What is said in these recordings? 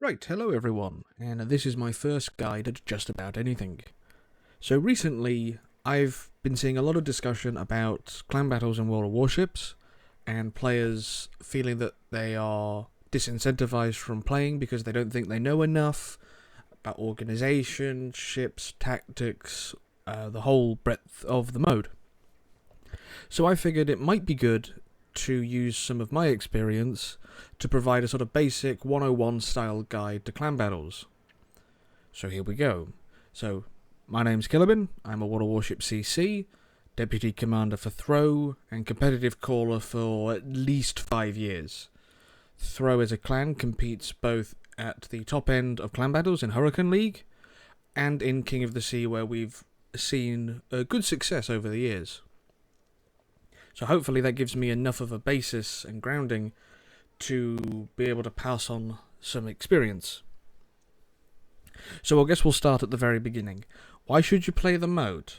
Right, hello everyone, and this is my first guide at just about anything. So recently, I've been seeing a lot of discussion about clan battles in World of Warships, and players feeling that they are disincentivized from playing because they don't think they know enough about organization, ships, tactics, the whole breadth of the mode. So I figured it might be good to use some of my experience to provide a sort of basic 101 style guide to clan battles. So here we go. So, my name's Killabin, I'm a World of Warships CC, Deputy Commander for Throw, and competitive caller for at least 5 years. Throw as a clan competes both at the top end of clan battles in Hurricane League, and in King of the Sea, where we've seen good success over the years. So hopefully that gives me enough of a basis and grounding to be able to pass on some experience. So I guess we'll start at the very beginning. Why should you play the mode?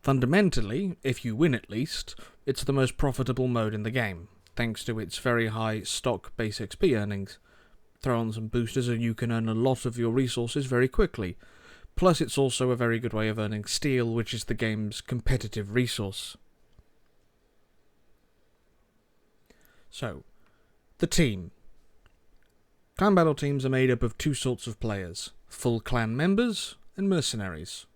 Fundamentally, if you win at least, it's the most profitable mode in the game, thanks to its very high stock base XP earnings. Throw on some boosters and you can earn a lot of your resources very quickly. Plus it's also a very good way of earning steel, which is the game's competitive resource. So, the team. Clan battle teams are made up of two sorts of players, full clan members and mercenaries.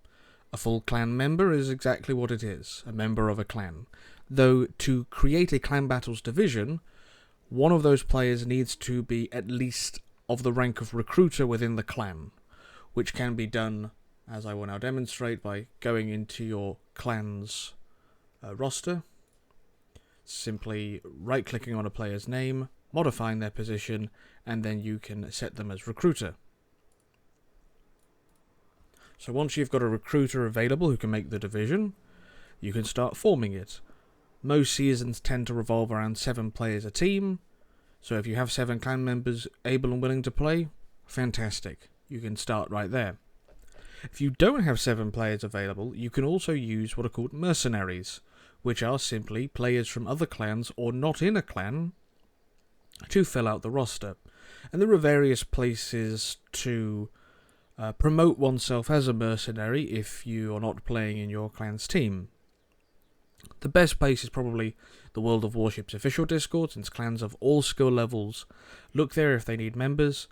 A full clan member is exactly what it is, a member of a clan. Though to create a clan battles division, one of those players needs to be at least of the rank of recruiter within the clan, which can be done, as I will now demonstrate, by going into your clan's roster, simply right-clicking on a player's name, modifying their position, and then you can set them as recruiter. So once you've got a recruiter available who can make the division, you can start forming it. Most seasons tend to revolve around 7 players a team, so if you have 7 clan members able and willing to play, fantastic. You can start right there. If you don't have 7 players available, you can also use what are called mercenaries, which are simply players from other clans or not in a clan to fill out the roster. And there are various places to promote oneself as a mercenary if you are not playing in your clan's team. The best place is probably the World of Warships official Discord, since clans of all skill levels look there if they need members.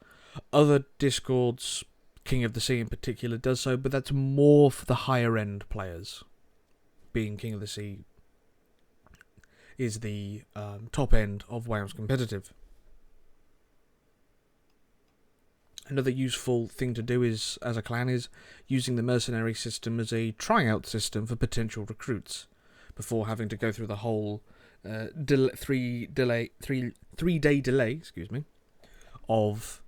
Other Discords, King of the Sea in particular, does so, but that's more for the higher end players. Being King of the Sea is the top end of WoW's competitive. Another useful thing to do is, as a clan, is using the mercenary system as a tryout system for potential recruits, before having to go through the whole 3 day delay, of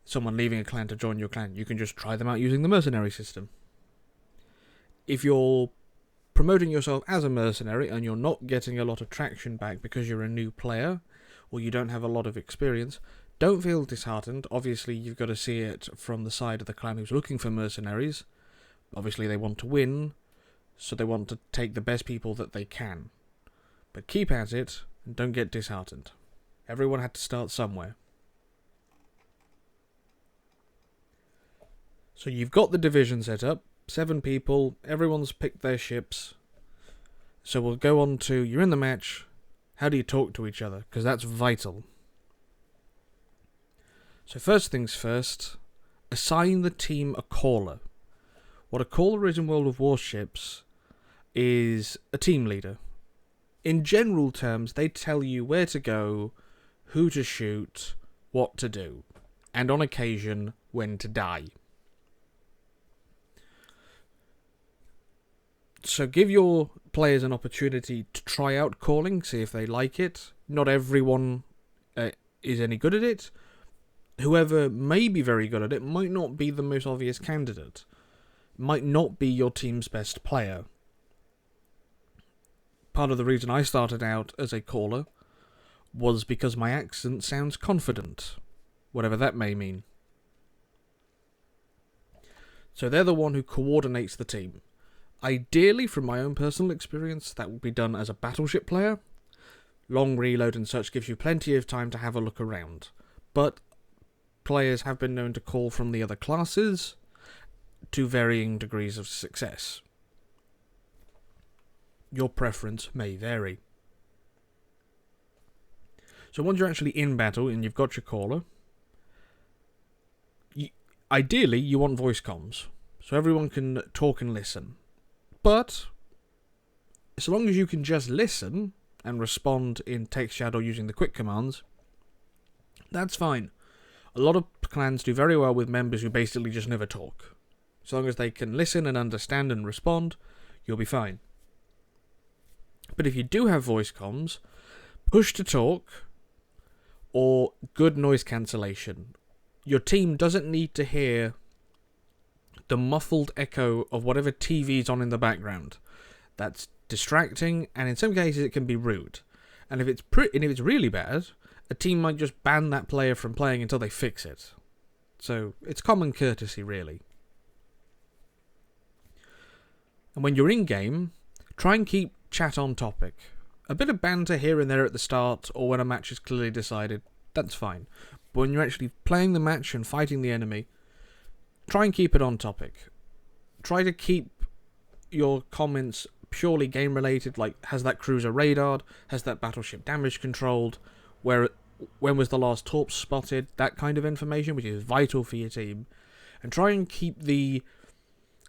someone leaving a clan to join your clan. You can just try them out using the mercenary system. If you're promoting yourself as a mercenary and you're not getting a lot of traction back because you're a new player or you don't have a lot of experience, don't feel disheartened. Obviously you've got to see it from the side of the clan who's looking for mercenaries. Obviously they want to win, so they want to take the best people that they can. But keep at it and don't get disheartened. Everyone had to start somewhere. So you've got the division set up. 7 people, everyone's picked their ships. So we'll go on to, you're in the match, how do you talk to each other? Because that's vital. So first things first, assign the team a caller. What a caller is in World of Warships is a team leader. In general terms, they tell you where to go, who to shoot, what to do, and on occasion, when to die. So give your players an opportunity to try out calling, see if they like it. Not everyone is any good at it. Whoever may be very good at it might not be the most obvious candidate. Might not be your team's best player. Part of the reason I started out as a caller was because my accent sounds confident, whatever that may mean. So they're the one who coordinates the team. Ideally, from my own personal experience, that will be done as a battleship player. Long reload and such gives you plenty of time to have a look around. But players have been known to call from the other classes to varying degrees of success. Your preference may vary. So once you're actually in battle and you've got your caller, ideally you want voice comms, so everyone can talk and listen. But so long as you can just listen and respond in text chat or using the quick commands, that's fine. A lot of clans do very well with members who basically just never talk. So long as they can listen and understand and respond, you'll be fine. But if you do have voice comms, push to talk or good noise cancellation. Your team doesn't need to hear the muffled echo of whatever TV's on in the background. That's distracting, and in some cases it can be rude. And if it's really bad, a team might just ban that player from playing until they fix it. So it's common courtesy, really. And when you're in game, try and keep chat on topic. A bit of banter here and there at the start, or when a match is clearly decided, that's fine. But when you're actually playing the match and fighting the enemy, try and keep it on topic. Try to keep your comments purely game related, like has that cruiser radared, has that battleship damage controlled, when was the last torp spotted, that kind of information, which is vital for your team. And try and keep the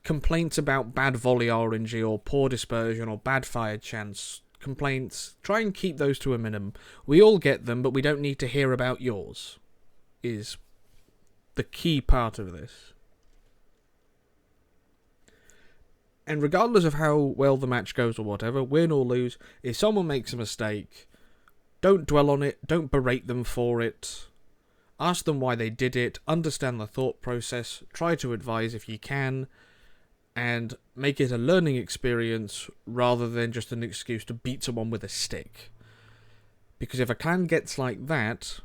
complaints about bad volley RNG or poor dispersion or bad fire chance complaints, try and keep those to a minimum. We all get them, but we don't need to hear about yours, is the key part of this. And regardless of how well the match goes or whatever, win or lose, if someone makes a mistake, don't dwell on it, don't berate them for it. Ask them why they did it, understand the thought process, try to advise if you can, and make it a learning experience rather than just an excuse to beat someone with a stick. Because if a clan gets like that,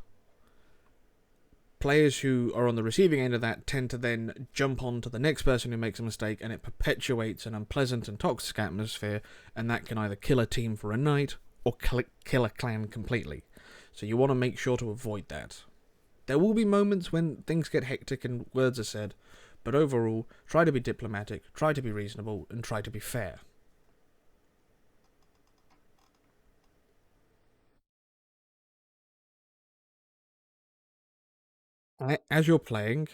players who are on the receiving end of that tend to then jump on to the next person who makes a mistake, and it perpetuates an unpleasant and toxic atmosphere, and that can either kill a team for a night or kill a clan completely. So you want to make sure to avoid that. There will be moments when things get hectic and words are said, but overall, try to be diplomatic, try to be reasonable, and try to be fair. As you're playing,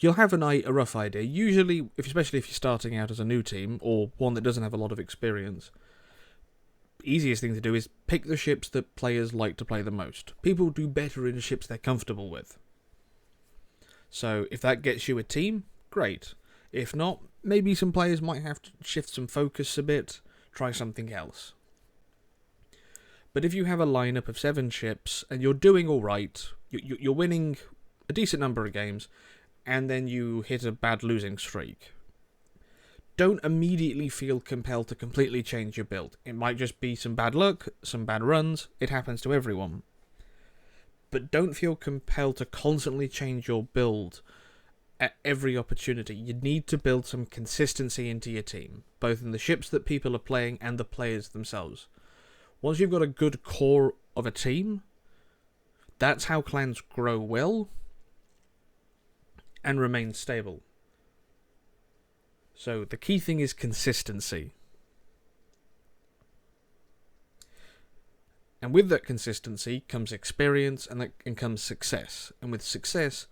you'll have a rough idea. Usually, especially if you're starting out as a new team, or one that doesn't have a lot of experience, easiest thing to do is pick the ships that players like to play the most. People do better in ships they're comfortable with. So if that gets you a team, great. If not, maybe some players might have to shift some focus a bit, try something else. But if you have a lineup of 7 ships, and you're doing alright, you're winning a decent number of games, and then you hit a bad losing streak, don't immediately feel compelled to completely change your build. It might just be some bad luck, some bad runs, it happens to everyone. But don't feel compelled to constantly change your build at every opportunity. You need to build some consistency into your team, both in the ships that people are playing and the players themselves. Once you've got a good core of a team, that's how clans grow well and remain stable. So the key thing is consistency. And with that consistency comes experience, and comes success. And with success,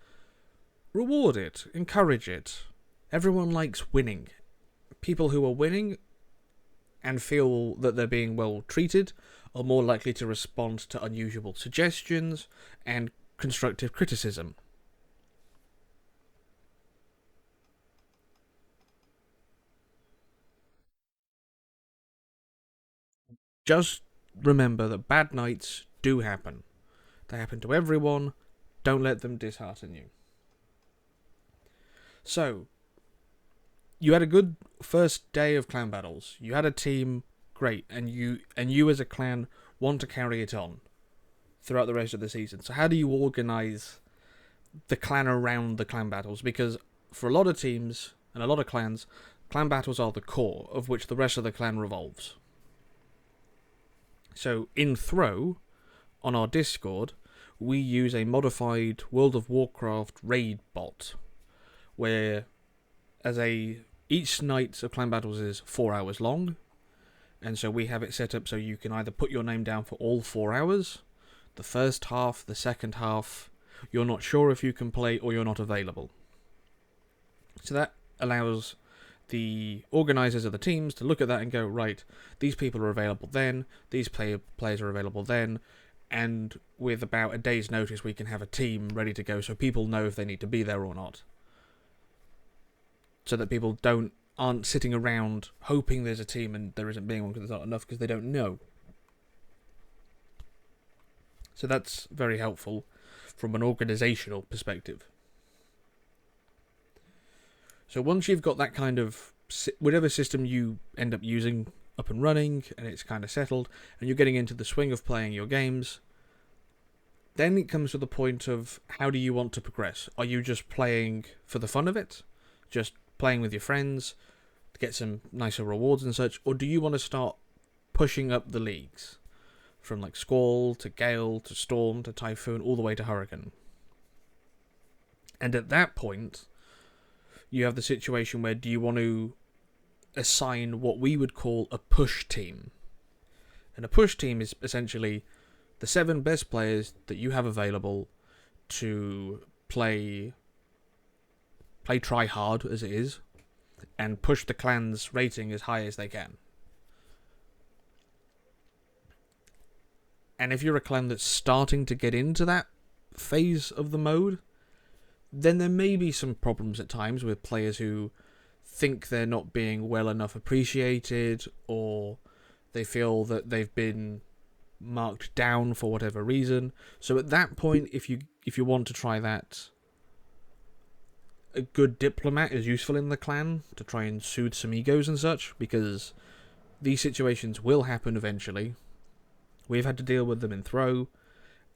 reward it, encourage it. Everyone likes winning. People who are winning and feel that they're being well treated are more likely to respond to unusual suggestions and constructive criticism. Just remember that bad nights do happen. They happen to everyone. Don't let them dishearten you. So, you had a good first day of clan battles. You had a team, great, and you as a clan want to carry it on throughout the rest of the season. So how do you organise the clan around the clan battles? Because for a lot of teams and a lot of clans, clan battles are the core of which the rest of the clan revolves. So in Throw, on our Discord, we use a modified World of Warcraft raid bot, where each night of clan battles is 4 hours long, and so we have it set up so you can either put your name down for all 4 hours, the first half, the second half, you're not sure if you can play, or you're not available. So that allows the organisers of the teams to look at that and go, right, these people are available then, these players are available then, and with about a day's notice we can have a team ready to go so people know if they need to be there or not. So that people aren't sitting around hoping there's a team and there isn't being one because there's not enough because they don't know. So that's very helpful from an organisational perspective. So once you've got that kind of, whatever system you end up using up and running, and it's kind of settled, and you're getting into the swing of playing your games, then it comes to the point of, how do you want to progress? Are you just playing for the fun of it? Just playing with your friends to get some nicer rewards and such? Or do you want to start pushing up the leagues? From like Squall, to Gale, to Storm, to Typhoon, all the way to Hurricane. And at that point, you have the situation where, do you want to assign what we would call a push team? And a push team is essentially the 7 best players that you have available to play try hard as it is, and push the clan's rating as high as they can. And if you're a clan that's starting to get into that phase of the mode, then there may be some problems at times with players who think they're not being well enough appreciated, or they feel that they've been marked down for whatever reason. So at that point, if you want to try that, a good diplomat is useful in the clan to try and soothe some egos and such, because these situations will happen eventually. We've had to deal with them in Throw,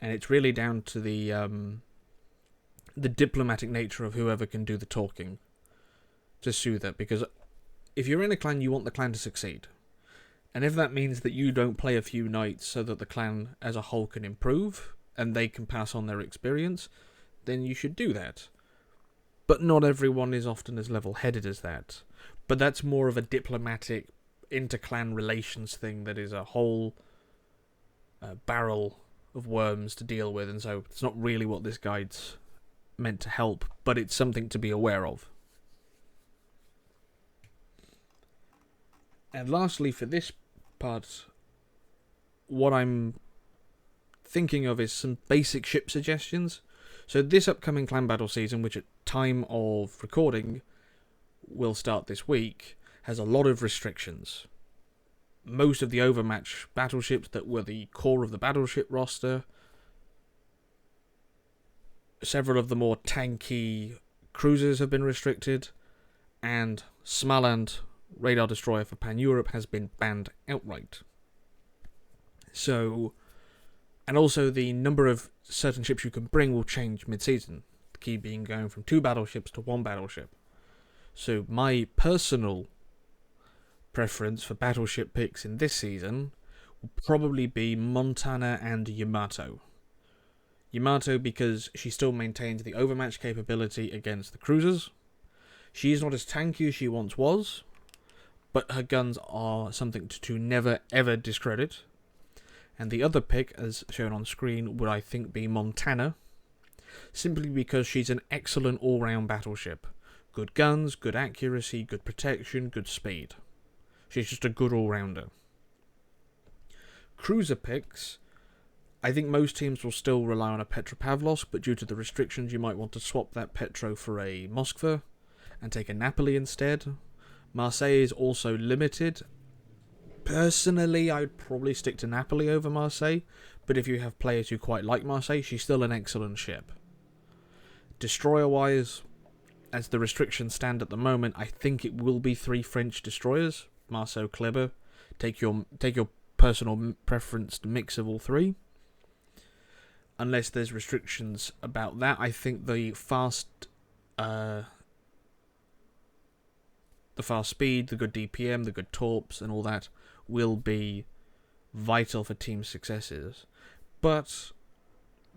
and it's really down to the diplomatic nature of whoever can do the talking to soothe it. Because if you're in a clan, you want the clan to succeed. And if that means that you don't play a few nights so that the clan as a whole can improve, and they can pass on their experience, then you should do that. But not everyone is often as level-headed as that. But that's more of a diplomatic inter-clan relations thing that is a whole barrel of worms to deal with, and so it's not really what this guide's meant to help, but it's something to be aware of. And lastly, for this part, what I'm thinking of is some basic ship suggestions. So this upcoming clan battle season, which at time of recording will start this week, has a lot of restrictions. Most of the overmatch battleships that were the core of the battleship roster, several of the more tanky cruisers have been restricted, and Smaland, radar destroyer for Pan-Europe, has been banned outright. So, and also the number of certain ships you can bring will change mid-season, the key being going from 2 battleships to 1 battleship. So my personal preference for battleship picks in this season will probably be Montana and Yamato. Yamato because she still maintains the overmatch capability against the cruisers. She is not as tanky as she once was, but her guns are something to never ever discredit. And the other pick, as shown on screen, would I think be Montana, simply because she's an excellent all-round battleship. Good guns, good accuracy, good protection, good speed. She's just a good all-rounder. Cruiser picks, I think most teams will still rely on a Petropavlovsk, but due to the restrictions you might want to swap that Petro for a Moskva and take a Napoli instead. Marseille is also limited. Personally, I'd probably stick to Napoli over Marseille, but if you have players who quite like Marseille, she's still an excellent ship. Destroyer-wise, as the restrictions stand at the moment, I think it will be 3 French destroyers. Marceau, Kleber. Take your personal preference mix of all 3. Unless there's restrictions about that, I think the fast speed, the good DPM, the good torps, and all that will be vital for team successes. But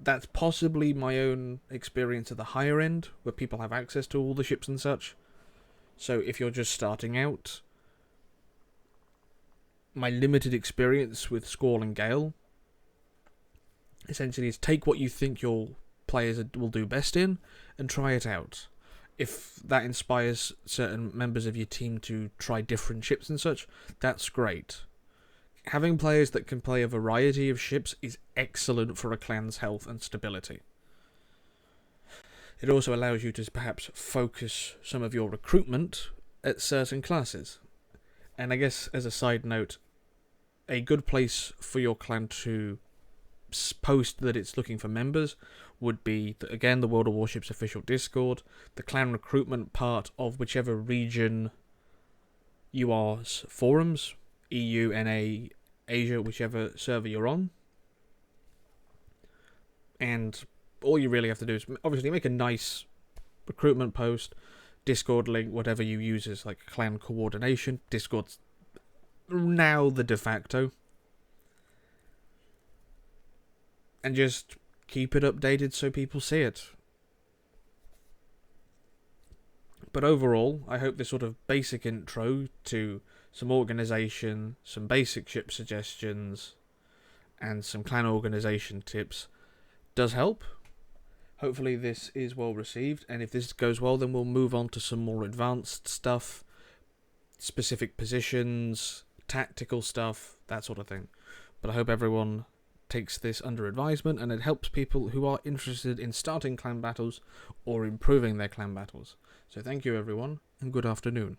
That's possibly my own experience at the higher end, where people have access to all the ships and such. So if you're just starting out, my limited experience with Squall and Gale essentially is take what you think your players will do best in and try it out. If that inspires certain members of your team to try different ships and such, that's great. Having players that can play a variety of ships is excellent for a clan's health and stability. It also allows you to perhaps focus some of your recruitment at certain classes. And I guess, as a side note, a good place for your clan to post that it's looking for members would be, again, the World of Warships official Discord, the clan recruitment part of whichever region you are's forums, EU, NA, Asia, whichever server you're on. And all you really have to do is obviously make a nice recruitment post, Discord link, whatever you use as like clan coordination. Discord's now the de facto. And just keep it updated so people see it. But overall, I hope this sort of basic intro to some organisation, some basic ship suggestions, and some clan organisation tips does help. Hopefully this is well received, and if this goes well, then we'll move on to some more advanced stuff, specific positions, tactical stuff, that sort of thing. But I hope everyone takes this under advisement, and it helps people who are interested in starting clan battles or improving their clan battles. So thank you everyone, and good afternoon.